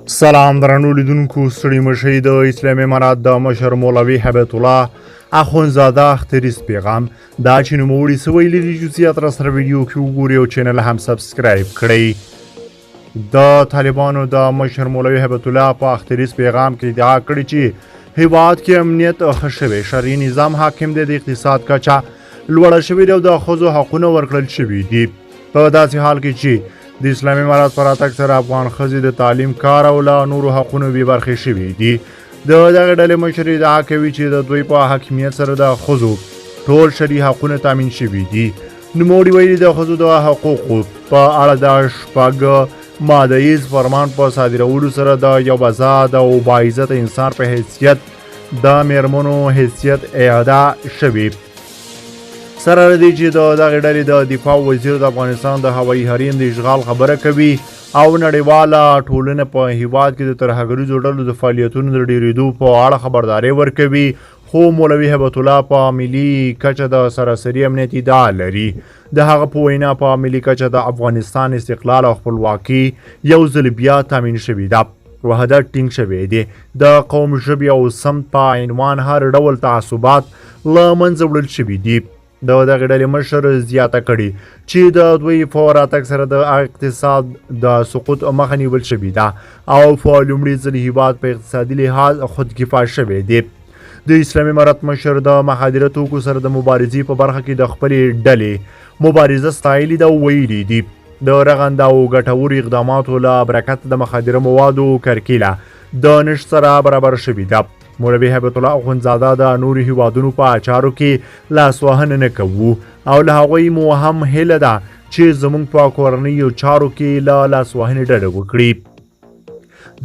سلام درنو لیدونکو ستړي مشئ د اسلامي امارت د مشر مولوي هبت الله اخندزاده اختريزي پیغام دا چې نوموړي څه ویلي دي جزئیات را سره ویډیو کې وګورئ او چینل هم سبسکرایب کړئ. د طالبانو د مشر مولوي هبت الله په اختريزي پیغام کې ادعا کړې چې هیواد کې امنیت ښه شوی، شرعي نظام حاکم دی، د اقتصاد کچه لوړه شوې ده او د ښځو حقونه ورکړل شوي دي. په داسې حال کې چې د اسلامي امارت پر راتګ سره افغان ښځې د تعلیم، کار او له نورو حقونو بې برخې شوي دي. د دغې ډلې مشر ادعا کوي چې د دوی په حاکمیت سره د ښځو ټول شرعي حقونه تامین شوي دي. نوموړي ویلي د ښځو د حقوقو په اړه د شپږ ماده ییز فرمان په صادرولو سره د یو آزاد او باعزته انسان په حیثیت د میرمنو حیثیت اعاده شوي. سره ردی چې د دغې ډلې د دفاع وزیر د افغانستان د هوایي حریم د اشغال خبره کوي او نړیواله ټولنه په هیواد کې د ترهګریزو ډلو د فعالیتونو د ډیریدو په اړه خبرداری ورکوي. خو مولوي هبت الله په ملي کچه د سراسري امنیت ادعا لري. د هغه په وینا په ملي کچه د افغانستان استقلال او خپلواکي یو ځل بیا تامین شوې ده. وحدت ټینګ شوی دی. د قوم، ژبې او سمت په عنوان هر ډول تعصبات له منځه وړل شوي دي. د دغې ډلې مشر زیاته کړي چې د دوی په راتګ سره د اقتصاد د سقوط مخه نیول شوې ده او په لومړي ځل هیواد په اقتصادي لحاظ خودکفا شوی دی. د اسلامي امارت مشر د مخدره توکو سره د مبارزې په برخه کې د خپلې ډلې مبارزه ستایلې ده او ویلي دي د رغنده او ګټورو اقداماتو له برکت د مخدره موادو کرکیله د نشت سره برابر شوې ده. مولوي هبت الله اخندزاده د نورو هیوادونو په اچارو کې لاسوهنه نه کوو او له هغوی مو هم هیله ده چې زموږ په کورنیو چارو کې له لاسوهنې ډډه وکړي.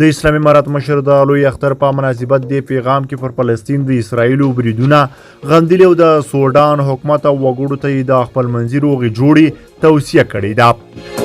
د اسلامي امارت مشر د لوی اختر په مناسبت د پیغام کې پر فلسطین د اسرائیلو بریدونه غندلي او د سوډان حکومت او وګړو ته یې د خپلمنځي روغې جوړې توصیه کړې ده.